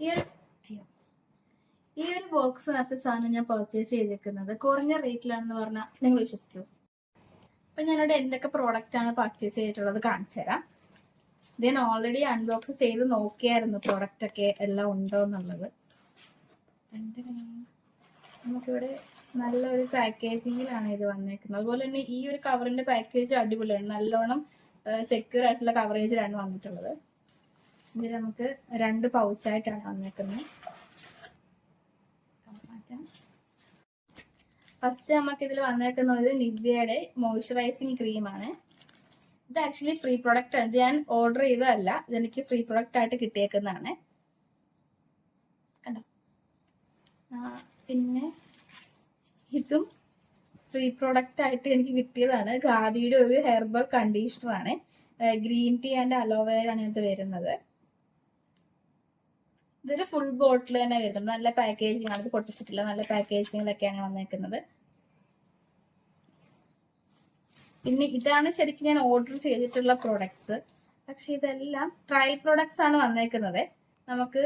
ഈ ഒരു ഈ ഒരു ബോക്സ് നേരത്തെ സാധനം ഞാൻ പർച്ചേസ് ചെയ്തേക്കുന്നത് കുറഞ്ഞ റേറ്റിലാണെന്ന് പറഞ്ഞാൽ നിങ്ങൾ വിശ്വസിക്കൂ? അപ്പൊ ഞാനിവിടെ എന്തൊക്കെ പ്രോഡക്റ്റ് ആണ് പർച്ചേസ് ചെയ്തിട്ടുള്ളത് കാണിച്ചു തരാം. ഇത് ഞാൻ ഓൾറെഡി അൺബോക്സ് ചെയ്ത് നോക്കിയായിരുന്നു പ്രോഡക്റ്റ് ഒക്കെ എല്ലാം ഉണ്ടോ എന്നുള്ളത്. നമുക്കിവിടെ നല്ലൊരു പാക്കേജിങ്ങിലാണ് ഇത് വന്നേക്കുന്നത്. അതുപോലെ തന്നെ ഈ ഒരു കവറിന്റെ പാക്കേജ് അടിപൊളിയാണ്, നല്ലോണം സെക്യൂർ ആയിട്ടുള്ള കവറേജിലാണ് വന്നിട്ടുള്ളത്. ഇതിൽ നമുക്ക് 2 പൗച്ചായിട്ടാണ് വന്നേക്കുന്നത്. ഫസ്റ്റ് നമുക്ക് ഇതിൽ വന്നേക്കുന്ന ഒരു നിവ്യയുടെ മോയ്സ്ചറൈസിങ് ക്രീമാണ്. ഇത് ആക്ച്വലി ഫ്രീ പ്രൊഡക്റ്റ് ആണ്. ഇത് ഞാൻ ഓർഡർ ചെയ്തതല്ല, ഇതെനിക്ക് ഫ്രീ പ്രൊഡക്റ്റ് ആയിട്ട് കിട്ടിയേക്കുന്നതാണ്. കണ്ടോ? പിന്നെ ഇതും ഫ്രീ പ്രൊഡക്റ്റ് ആയിട്ട് എനിക്ക് കിട്ടിയതാണ്. ഖാദിയുടെ ഒരു ഹെർബൽ കണ്ടീഷണറാണ്. ഗ്രീൻ ടീ ആൻഡ് അലോവേര ആണ് ഇത് വരുന്നത്. ഇതൊരു ഫുൾ ബോട്ടിൽ തന്നെ വരുന്നത്. നല്ല പാക്കേജിങ് ആണ്, ഇത് പൊട്ടിച്ചിട്ടില്ല. നല്ല പാക്കേജിങ്ങിലൊക്കെയാണ് വന്നേക്കുന്നത്. പിന്നെ ഇതാണ് ശരിക്കും ഞാൻ ഓർഡർ ചെയ്തിട്ടുള്ള പ്രോഡക്ട്സ്. പക്ഷെ ഇതെല്ലാം ട്രയൽ പ്രോഡക്ട്സ് ആണ് വന്നേക്കുന്നത് നമുക്ക്.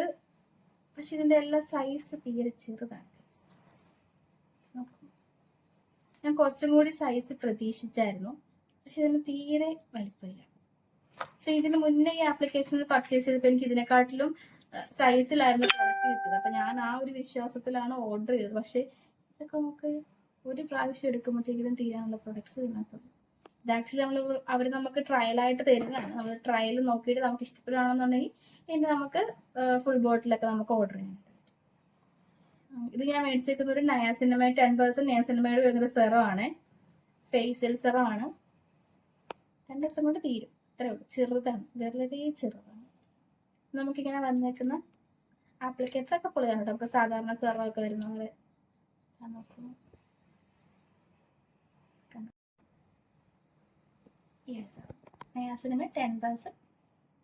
പക്ഷെ ഇതിന്റെ എല്ലാം സൈസ് തീരെ ചെറുതാണ്. ഞാൻ കുറച്ചും കൂടി സൈസ് പ്രതീക്ഷിച്ചായിരുന്നു, പക്ഷെ ഇതിന് തീരെ വലിപ്പമില്ല. പക്ഷെ ഇതിന് മുന്നേ ഈ ആപ്ലിക്കേഷനിൽ പർച്ചേസ് ചെയ്തപ്പോൾ എനിക്ക് ഇതിനെക്കാട്ടിലും സൈസിലായിരുന്നു പ്രോഡക്റ്റ് കിട്ടിയത്. അപ്പൊ ഞാൻ ആ ഒരു വിശ്വാസത്തിലാണ് ഓർഡർ ചെയ്തത്. പക്ഷെ ഇതൊക്കെ നമുക്ക് ഒരു പ്രാവശ്യം എടുക്കുമ്പോഴത്തേക്കും തീരാനുള്ള പ്രൊഡക്ട്സ് ഇതിനകത്തുണ്ട്. ഇത് ആക്ച്വലി അവർ നമുക്ക് ട്രയലായിട്ട് തരുന്നതാണ്. നമ്മൾ ട്രയൽ നോക്കിയിട്ട് നമുക്ക് ഇഷ്ടപ്പെടുകയാണെന്നുണ്ടെങ്കിൽ ഇനി നമുക്ക് ഫുൾ ബോട്ടിലൊക്കെ നമുക്ക് ഓർഡർ ചെയ്യാനായിട്ട്. ഇത് ഞാൻ മേടിച്ചേക്കുന്ന ഒരു നയാസിനമൈഡ് 10% നയാസിനമൈഡ് വരുന്നൊരു സെറമാണ്. ഫേഷ്യൽ സെറമാണ്. 2 ദിവസം കൊണ്ട് തീരും. ഇത്രേ ഉള്ളൂ. ചെറുതാണ്, വളരെ ചെറുതാണ്. നമുക്കിങ്ങനെ വന്നേക്കുന്ന ആപ്ലിക്കേറ്ററൊക്കെ പൊളിയാണ് കേട്ടോ. നമുക്ക് സാധാരണ സെറമൊക്കെ വരുന്ന പോലെ നോക്കുന്നു. നയാസിനമൈഡ് 10%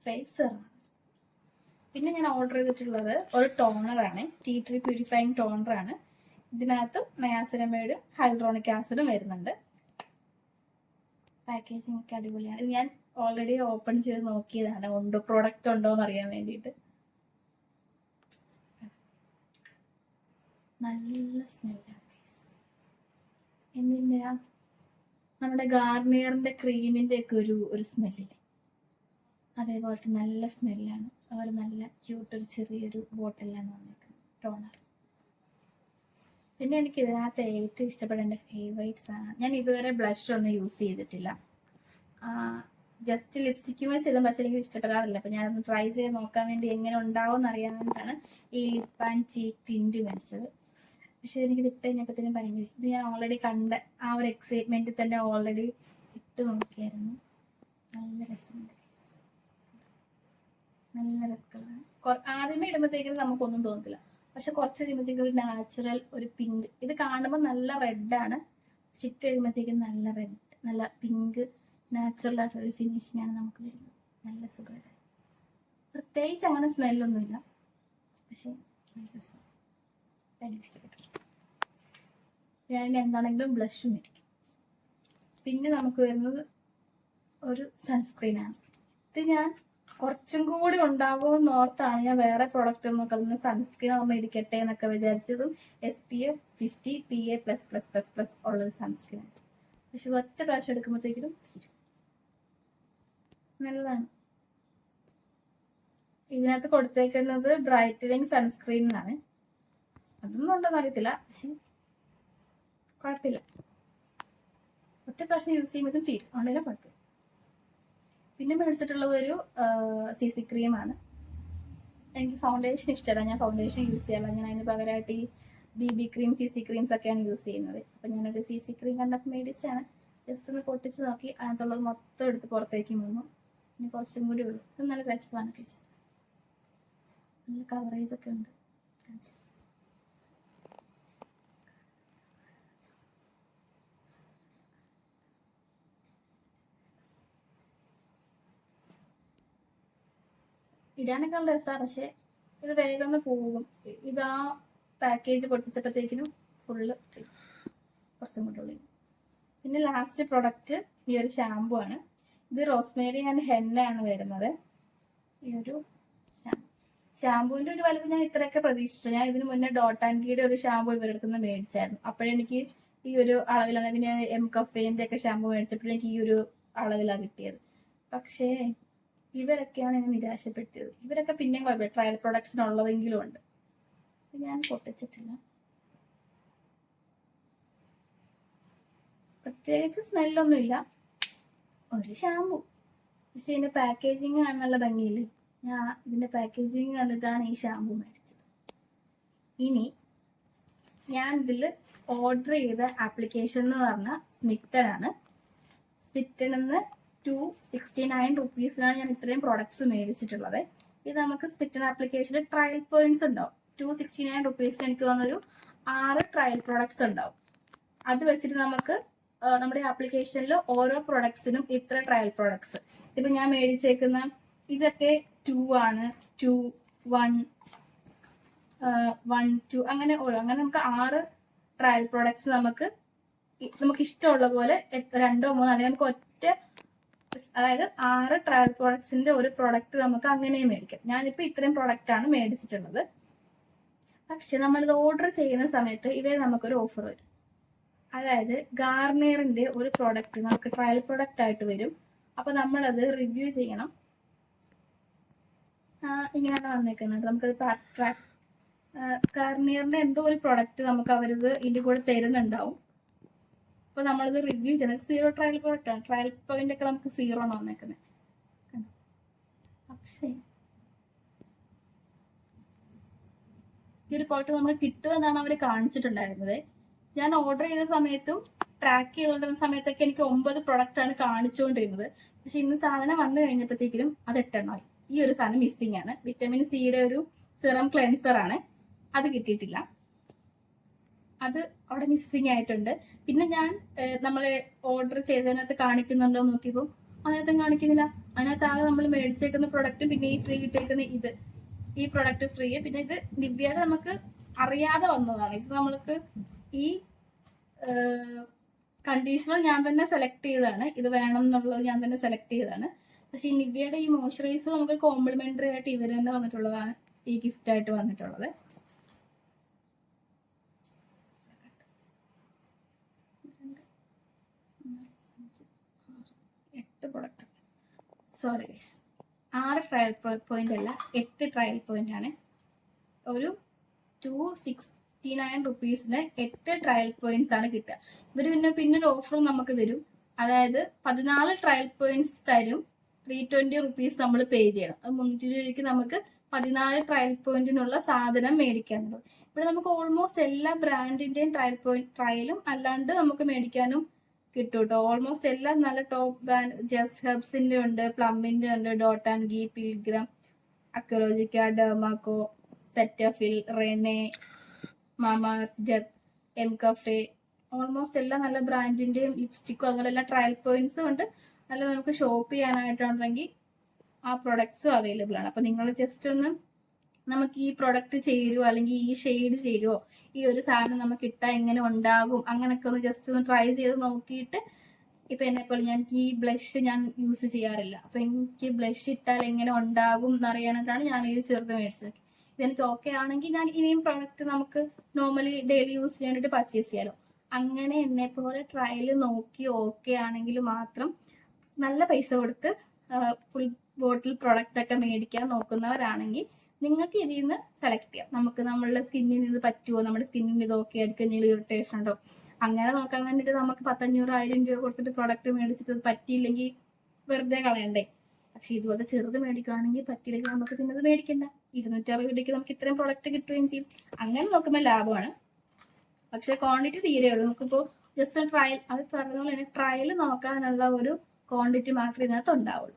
ഫേസ് സെറമാണ്. പിന്നെ ഞാൻ ഓർഡർ ചെയ്തിട്ടുള്ളത് ഒരു ടോണറാണ്. ടീ ട്രീ പ്യൂരിഫൈങ് ടോണറാണ്. ഇതിനകത്ത് നയാസിനമൈഡും ഹൈഡ്രോണിക് ആസിഡും വരുന്നുണ്ട്. പാക്കേജിങ് ഒക്കെ അടിപൊളിയാണ്. ഇത് ഞാൻ ഓൾറെഡി ഓപ്പൺ ചെയ്ത് നോക്കിയതാണ്, ഉണ്ടോ പ്രോഡക്റ്റ് ഉണ്ടോ എന്ന് അറിയാൻ വേണ്ടിയിട്ട്. നല്ല സ്മെല്ലാണ്. എന്തിനാ നമ്മുടെ ഗാർണിയറിന്റെ ക്രീമിന്റെ ഒക്കെ ഒരു സ്മെല്ലില്ലേ, അതേപോലത്തെ നല്ല സ്മെല്ലാണ്. അതുപോലെ നല്ല ക്യൂട്ടൊരു ചെറിയൊരു ബോട്ടിലാണ് വന്നേക്കുന്നത് ടോണർ. പിന്നെ എനിക്ക് ഇതിനകത്ത് ഏറ്റവും ഇഷ്ടപ്പെട്ട എൻ്റെ ഫേവറേറ്റ്സ് ആണ്. ഞാൻ ഇതുവരെ ബ്ലഷ് ഒന്നും യൂസ് ചെയ്തിട്ടില്ല. ജസ്റ്റ് ലിപ്സ്റ്റിക്കും വെച്ചിടും, പക്ഷെ എനിക്ക് ഇഷ്ടപ്പെടാറില്ല. അപ്പം ഞാനൊന്ന് ട്രൈ ചെയ്ത് നോക്കാൻ വേണ്ടി എങ്ങനെ ഉണ്ടാവും എന്നറിയാൻ വേണ്ടിയിട്ടാണ് ഈ ലിപ്പ് ആൻഡ് ചീക്ക് ടിൻറ്റ് മേടിച്ചത്. പക്ഷെ എനിക്കിത് ഇട്ട് കഴിഞ്ഞപ്പോഴത്തേനും ഭയങ്കര ഇത് ഞാൻ ഓൾറെഡി കണ്ട ആ ഒരു എക്സൈറ്റ്മെൻറ്റിൽ തന്നെ ഓൾറെഡി ഇട്ട് നോക്കിയായിരുന്നു. നല്ല രസമുണ്ട്, നല്ല റെഡ് കളറാണ്. ആദ്യമേ ഇടുമ്പോഴത്തേക്കും നമുക്കൊന്നും തോന്നത്തില്ല, പക്ഷെ കുറച്ച് കഴിയുമ്പോഴത്തേക്കും ഒരു നാച്ചുറൽ ഒരു പിങ്ക്. ഇത് കാണുമ്പോൾ നല്ല റെഡാണ്, പക്ഷെ ഇട്ട് കഴിയുമ്പോഴത്തേക്കും നല്ല റെഡ്, നല്ല പിങ്ക് നാച്ചുറൽ ആയിട്ടൊരു ഫിനിഷിനാണ് നമുക്ക് വരുന്നത്. നല്ല സുഖമാണ്. പ്രത്യേകിച്ച് അങ്ങനെ സ്മെല്ലൊന്നുമില്ല, പക്ഷെ നല്ല രസം. എനിക്ക് ഇഷ്ടപ്പെട്ടു. ഞാൻ എന്താണെങ്കിലും ബ്ലഷ് മേടിക്കും. പിന്നെ നമുക്ക് വരുന്നത് ഒരു സൺസ്ക്രീനാണ്. ഇത് ഞാൻ കുറച്ചും കൂടി ഉണ്ടാകുമെന്ന് ഓർത്താണ് ഞാൻ വേറെ പ്രോഡക്റ്റ് ഒന്നും നോക്കുന്നത്. സൺസ്ക്രീൻ ആകുമ്പോൾ ഇരിക്കട്ടെ എന്നൊക്കെ വിചാരിച്ചതും SPF 50 PA++++ ഉള്ളൊരു സൺസ്ക്രീനാണ്. പക്ഷെ ഇത് ഒറ്റ പ്രാവശ്യം എടുക്കുമ്പോഴത്തേക്കും തീരും. നല്ലതാണ്. ഇതിനകത്ത് കൊടുത്തേക്കുന്നത് ബ്രൈറ്റനിങ് സൺസ്ക്രീനാണ്. അതൊന്നും ഉണ്ടോന്ന് അറിയത്തില്ല, പക്ഷെ കുഴപ്പമില്ല. ഒറ്റ പ്രാവശ്യം യൂസ് ചെയ്യുമ്പോഴത്തേക്കും തീരും, അതുകൊണ്ടല്ലേ കുഴപ്പമില്ല. പിന്നെ മേടിച്ചിട്ടുള്ളത് ഒരു CC ക്രീമാണ്. എനിക്ക് ഫൗണ്ടേഷൻ ഇഷ്ടമല്ല, ഞാൻ ഫൗണ്ടേഷൻ യൂസ് ചെയ്യാറില്ല. ഞാൻ അതിന് പകരമായിട്ട് ഈ BB ക്രീം CC ക്രീംസ് ഒക്കെയാണ് യൂസ് ചെയ്യുന്നത്. അപ്പം ഞാനൊരു CC ക്രീം കണ്ടപ്പോൾ മേടിച്ചാണ്. ജസ്റ്റ് ഒന്ന് പൊട്ടിച്ച് നോക്കി, അതിനകത്തുള്ളത് മൊത്തം എടുത്ത് പുറത്തേക്ക് വന്നു. ഇനി കുറച്ചും കൂടി ഉള്ളൂ. ഇത് നല്ല രസമാണ് കേസ്, നല്ല കവറേജ് ഒക്കെ ഉണ്ട്. ഇടാനൊക്കെ നല്ല രസമാണ്, പക്ഷെ ഇത് വേഗം ഒന്ന് പോകും. ഇതാ പാക്കേജ് പൊട്ടിച്ചപ്പോഴത്തേക്കിനും ഫുള്ള് കുറച്ചും കൂടെ ഉള്ളു. പിന്നെ ലാസ്റ്റ് പ്രൊഡക്റ്റ് ഈ ഒരു ഷാമ്പു ആണ്. ഇത് റോസ്മേരി ആൻഡ് ഹെന്ന ആണ് വരുന്നത്. ഈ ഒരു ഷാമ്പു ഷാമ്പൂവിന്റെ ഒരു വലിപ്പം ഞാൻ ഇത്രയൊക്കെ പ്രതീക്ഷിച്ചു. ഞാൻ ഇതിന് മുന്നേ ഡോട്ട് ആൻഡ് ഗീയുടെ ഒരു ഷാമ്പൂ ഇവരുടെ അടുത്ത് നിന്ന് മേടിച്ചായിരുന്നു. അപ്പോഴെനിക്ക് ഈ ഒരു അളവിലാണ്. പിന്നെ എം കഫേന്റെ ഒക്കെ ഷാമ്പൂ മേടിച്ചപ്പോഴെനിക്ക് ഈ ഒരു അളവിലാണ് കിട്ടിയത്. പക്ഷേ ഇവരൊക്കെയാണ് എന്നെ നിരാശപ്പെടുത്തിയത്. ഇവരൊക്കെ പിന്നെയും കുഴപ്പമില്ല, ട്രയൽ പ്രൊഡക്ട്സിനുള്ളതെങ്കിലും ഉണ്ട്. ഞാൻ പൊട്ടിച്ചിട്ടില്ല. പ്രത്യേകിച്ച് സ്മെല്ലൊന്നുമില്ല, ഒരു ഷാമ്പൂ. പക്ഷെ ഇതിന്റെ പാക്കേജിങ് നല്ല ഭംഗിയില്ലേ. ഞാൻ ഇതിന്റെ പാക്കേജിങ് കണ്ടിട്ടാണ് ഈ ഷാമ്പൂ മേടിച്ചത്. ഇനി ഞാൻ ഇതിൽ ഓർഡർ ചെയ്ത ആപ്ലിക്കേഷൻ എന്ന് പറഞ്ഞാൽ സ്മിറ്റനാണ്. സ്മിറ്റനെന്ന് 269 rupees ഞാൻ ഇത്രയും പ്രോഡക്ട്സ് മേടിച്ചിട്ടുള്ളത്. ഇത് നമുക്ക് സ്മിറ്റൻ ആപ്ലിക്കേഷനിൽ ട്രയൽ പോയിന്റ്സ് ഉണ്ടാവും. 269 rupees എനിക്ക് വന്നൊരു 6 ട്രയൽ പ്രോഡക്ട്സ് ഉണ്ടാവും. അത് വെച്ചിട്ട് നമുക്ക് നമ്മുടെ ആപ്ലിക്കേഷനിൽ ഓരോ പ്രൊഡക്ട്സിനും ഇത്ര ട്രയൽ പ്രോഡക്ട്സ്. ഇപ്പം ഞാൻ മേടിച്ചേക്കുന്ന ഇതൊക്കെ 2 ആണ്, 2, 1, 1, 2 അങ്ങനെ അങ്ങനെ നമുക്ക് 6 ട്രയൽ പ്രോഡക്ട്സ് നമുക്ക് ഇഷ്ടമുള്ള പോലെ 2, 3 അല്ലെങ്കിൽ നമുക്ക് ഒറ്റ, അതായത് 6 ട്രയൽ പ്രോഡക്ട്സിന്റെ ഒരു പ്രോഡക്റ്റ് നമുക്ക് അങ്ങനെയും മേടിക്കാം. ഞാനിപ്പോൾ ഇത്രയും പ്രോഡക്റ്റാണ് മേടിച്ചിട്ടുള്ളത്. പക്ഷെ നമ്മളിത് ഓർഡർ ചെയ്യുന്ന സമയത്ത് ഇവർ നമുക്കൊരു ഓഫർ വരും. അതായത് ഗാർണിയറിന്റെ ഒരു പ്രോഡക്റ്റ് നമുക്ക് ട്രയൽ പ്രോഡക്റ്റ് ആയിട്ട് വരും. അപ്പൊ നമ്മളത് റിവ്യൂ ചെയ്യണം. ഇങ്ങനെയാണ് വന്നേക്കുന്നത്. നമുക്കത് ഗാർണിയറിന്റെ എന്തോ ഒരു പ്രോഡക്റ്റ് നമുക്ക് അവരിത് ഇതിന്റെ കൂടെ തരുന്നുണ്ടാവും. അപ്പൊ നമ്മളിത് റിവ്യൂ ചെയ്യണം. 0 ട്രയൽ പ്രോഡക്റ്റ് ആണ്. ട്രയൽ പോയിന്റ് ഒക്കെ നമുക്ക് 0 ആണ് വന്നേക്കുന്നത്. പക്ഷേ ഈ ഒരു പ്രോഡക്റ്റ് നമുക്ക് കിട്ടുമെന്നാണ് അവർ കാണിച്ചിട്ടുണ്ടായിരുന്നത്. ഞാൻ ഓർഡർ ചെയ്ത സമയത്തും ട്രാക്ക് ചെയ്തുകൊണ്ടിരുന്ന സമയത്തൊക്കെ എനിക്ക് 9 പ്രൊഡക്റ്റ് ആണ് കാണിച്ചുകൊണ്ടിരുന്നത്. പക്ഷെ ഇന്ന് സാധനം വന്നു കഴിഞ്ഞപ്പോഴത്തേക്കും അത് 8 എണ്ണമായി. ഈ ഒരു സാധനം മിസ്സിംഗ് ആണ്. വിറ്റമിൻ സിയുടെ ഒരു സിറം ക്ലെൻസർ ആണ്, അത് കിട്ടിയിട്ടില്ല. അത് അവിടെ മിസ്സിംഗ് ആയിട്ടുണ്ട്. പിന്നെ ഞാൻ നമ്മൾ ഓർഡർ ചെയ്തതിനകത്ത് കാണിക്കുന്നുണ്ടോ നോക്കിയപ്പോൾ അതിനകത്തും കാണിക്കുന്നില്ല. അതിനകത്ത് ആകെ നമ്മൾ മേടിച്ചേക്കുന്ന പ്രൊഡക്റ്റ്, പിന്നെ ഈ ഫ്രീ കിട്ടിയേക്കുന്ന ഈ പ്രൊഡക്റ്റ് ഫ്രീ. പിന്നെ ഇത് നിവ്യയുടെ നമുക്ക് അറിയാതെ വന്നതാണ്. ഇത് നമ്മൾക്ക് ഈ കണ്ടീഷണർ ഞാൻ തന്നെ സെലക്ട് ചെയ്തതാണ്. ഇത് വേണം എന്നുള്ളത് ഞാൻ തന്നെ സെലക്ട് ചെയ്തതാണ്. പക്ഷെ ഈ നിവ്യയുടെ ഈ മോയ്സ്ചറൈസർ നമുക്ക് കോംപ്ലിമെന്ററി ആയിട്ട് ഇവർ തന്നെ വന്നിട്ടുള്ളതാണ്, ഈ ഗിഫ്റ്റ് ആയിട്ട് വന്നിട്ടുള്ളത്. 8 product, sorry guys, 6 trial point അല്ല, 8 ട്രയൽ പോയിന്റ് ആണ്. ഒരു 269 rupeesന് 8 ട്രയൽ പോയിന്റ്സ് ആണ് കിട്ടുക. ഇവർ പിന്നെ ഒരു ഓഫറും നമുക്ക് തരും. അതായത് 14 ട്രയൽ പോയിന്റ്സ് തരും. 320 rupees നമ്മൾ പേ ചെയ്യണം. അത് 320 രൂപയ്ക്ക് നമുക്ക് 14 ട്രയൽ പോയിന്റിനുള്ള സാധനം മേടിക്കാനുള്ളത്. ഇവിടെ നമുക്ക് ഓൾമോസ്റ്റ് എല്ലാ ബ്രാൻഡിന്റെയും ട്രയലും അല്ലാണ്ട് നമുക്ക് മേടിക്കാനും കിട്ടും കേട്ടോ. ഓൾമോസ്റ്റ് എല്ലാം നല്ല ടോപ്പ് ബ്രാൻഡ്. ജസ്റ്റ് ഹെർബ്സിന്റെ ഉണ്ട്, പ്ലമ്മിന്റെ ഉണ്ട്, dot and key, Pilgrim, Aqualogica, Dermaco, Cetaphil, Renee, Mamaearth, M cafe, almost എല്ലാ നല്ല ബ്രാൻഡിന്റെയും ലിപ്സ്റ്റിക്കും അതുപോലെ എല്ലാ ട്രയൽ പോയിന്റ്സും ഉണ്ട്. അല്ല നമുക്ക് ഷോപ്പ് ചെയ്യാനായിട്ടുണ്ടെങ്കിൽ ആ പ്രൊഡക്ട്സും അവൈലബിൾ ആണ്. അപ്പൊ നിങ്ങൾ ജസ്റ്റ് ഒന്ന് നമുക്ക് ഈ പ്രൊഡക്റ്റ് ചേരുവോ അല്ലെങ്കിൽ ഈ ഷെയ്ഡ് ചേരുവോ, ഈ ഒരു സാധനം നമുക്ക് ഇട്ടാൽ എങ്ങനെ ഉണ്ടാകും, അങ്ങനെയൊക്കെ ഒന്ന് ജസ്റ്റ് ഒന്ന് ട്രൈ ചെയ്ത് നോക്കിയിട്ട്. ഇപ്പൊ എന്നെപ്പോലെ ഞാൻ ഈ ബ്ലഷ് ഞാൻ യൂസ് ചെയ്യാറില്ല. അപ്പൊ എനിക്ക് ബ്ലഷ് ഇട്ടാൽ എങ്ങനെ ഉണ്ടാകും എന്നറിയാനായിട്ടാണ് ഞാൻ ഈ ചെറുത് മേടിച്ചത്. ഇതെനിക്ക് ഓക്കെ ആണെങ്കിൽ ഞാൻ ഇനിയും പ്രൊഡക്റ്റ് നമുക്ക് നോർമലി ഡെയിലി യൂസ് ചെയ്യാനായിട്ട് പർച്ചേസ് ചെയ്യാലോ. അങ്ങനെ എന്നെപ്പോലെ ട്രയൽ നോക്കി ഓക്കെ ആണെങ്കിൽ മാത്രം നല്ല പൈസ കൊടുത്ത് ഫുൾ ബോട്ടിൽ പ്രൊഡക്റ്റ് ഒക്കെ മേടിക്കാൻ നോക്കുന്നവരാണെങ്കിൽ നിങ്ങൾക്ക് ഇതിൽ നിന്ന് സെലക്ട് ചെയ്യാം. നമുക്ക് നമ്മളുടെ സ്കിന്നിന് ഇത് പറ്റുമോ, നമ്മുടെ സ്കിന്നിന് ഇത് ഓക്കെ ആയിരിക്കും, എന്തെങ്കിലും ഇറിറ്റേഷൻ ഉണ്ടോ, അങ്ങനെ നോക്കാൻ വേണ്ടിയിട്ട് നമുക്ക് 500-1000 രൂപ കൊടുത്തിട്ട് പ്രൊഡക്റ്റ് മേടിച്ചിട്ട് പറ്റിയില്ലെങ്കിൽ വെറുതെ കളയണ്ടേ. പക്ഷെ ഇതുപോലത്തെ ചെറുത് മേടിക്കുകയാണെങ്കിൽ പറ്റിയില്ലെങ്കിൽ നമുക്ക് പിന്നെ അത് മേടിക്കണ്ട. 260 രൂപയ്ക്ക് നമുക്ക് ഇത്രയും പ്രൊഡക്റ്റ് കിട്ടുകയും ചെയ്യും. അങ്ങനെ നോക്കുമ്പോൾ ലാഭമാണ്. പക്ഷെ ക്വാണ്ടിറ്റി തീരെ ഉള്ളൂ. നമുക്കിപ്പോൾ ജസ്റ്റ് ട്രയൽ, അത് പറഞ്ഞ പോലെ തന്നെ ട്രയൽ നോക്കാനുള്ള ഒരു ക്വാണ്ടിറ്റി മാത്രമേ ഇതിനകത്ത് ഉണ്ടാവുള്ളൂ.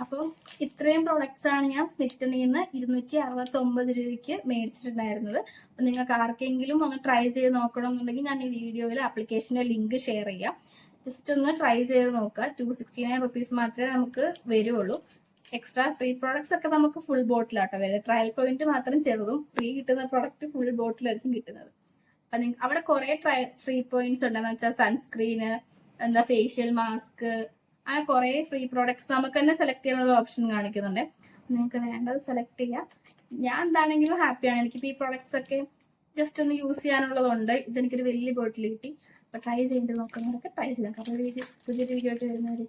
അപ്പോൾ ഇത്രയും പ്രൊഡക്ട്സ് ആണ് ഞാൻ സ്മിറ്റനിൽ നിന്ന് 269 രൂപയ്ക്ക് മേടിച്ചിട്ടുണ്ടായിരുന്നത്. അപ്പം നിങ്ങൾക്ക് ആർക്കെങ്കിലും ഒന്ന് ട്രൈ ചെയ്ത് നോക്കണം എന്നുണ്ടെങ്കിൽ ഞാൻ ഈ വീഡിയോയിൽ ആപ്ലിക്കേഷൻ്റെ ലിങ്ക് ഷെയർ ചെയ്യാം. ജസ്റ്റ് ഒന്ന് ട്രൈ ചെയ്ത് നോക്കുക. 269 rupees മാത്രമേ നമുക്ക് വരുള്ളൂ. എക്സ്ട്രാ ഫ്രീ പ്രോഡക്ട്സ് ഒക്കെ നമുക്ക് ഫുൾ ബോട്ടിലാട്ടോ വരിക. ട്രയൽ പോയിന്റ് മാത്രം ചെറുതും, ഫ്രീ കിട്ടുന്ന പ്രോഡക്റ്റ് ഫുൾ ബോട്ടിലായിരിക്കും കിട്ടുന്നത്. അപ്പം നിങ്ങൾക്ക് അവിടെ കുറേ ഫ്രീ പോയിന്റ്സ് ഉണ്ടെന്ന് വെച്ചാൽ സൺസ്ക്രീന്, എന്താ ഫേഷ്യൽ മാസ്ക്, അങ്ങനെ കുറേ ഫ്രീ പ്രോഡക്ട്സ് നമുക്ക് തന്നെ സെലക്ട് ചെയ്യാനുള്ള ഓപ്ഷൻ കാണിക്കുന്നുണ്ട്. നിങ്ങൾക്ക് വേണ്ടത് സെലക്ട് ചെയ്യാം. ഞാൻ എന്താണെങ്കിലും ഹാപ്പിയാണ്. എനിക്കിപ്പോൾ ഈ പ്രോഡക്ട്സ് ഒക്കെ ജസ്റ്റ് ഒന്ന് യൂസ് ചെയ്യാനുള്ളതുണ്ട്. ഇതെനിക്കൊരു വലിയ ബോട്ടിൽ കിട്ടി. അപ്പോൾ ട്രൈ ചെയ്തിട്ട് നോക്കുന്നവരൊക്കെ ട്രൈ ചെയ്ത് നോക്കാം. അപ്പോൾ പുതിയൊരു വീഡിയോ ആയിട്ട് വരുന്നവരെ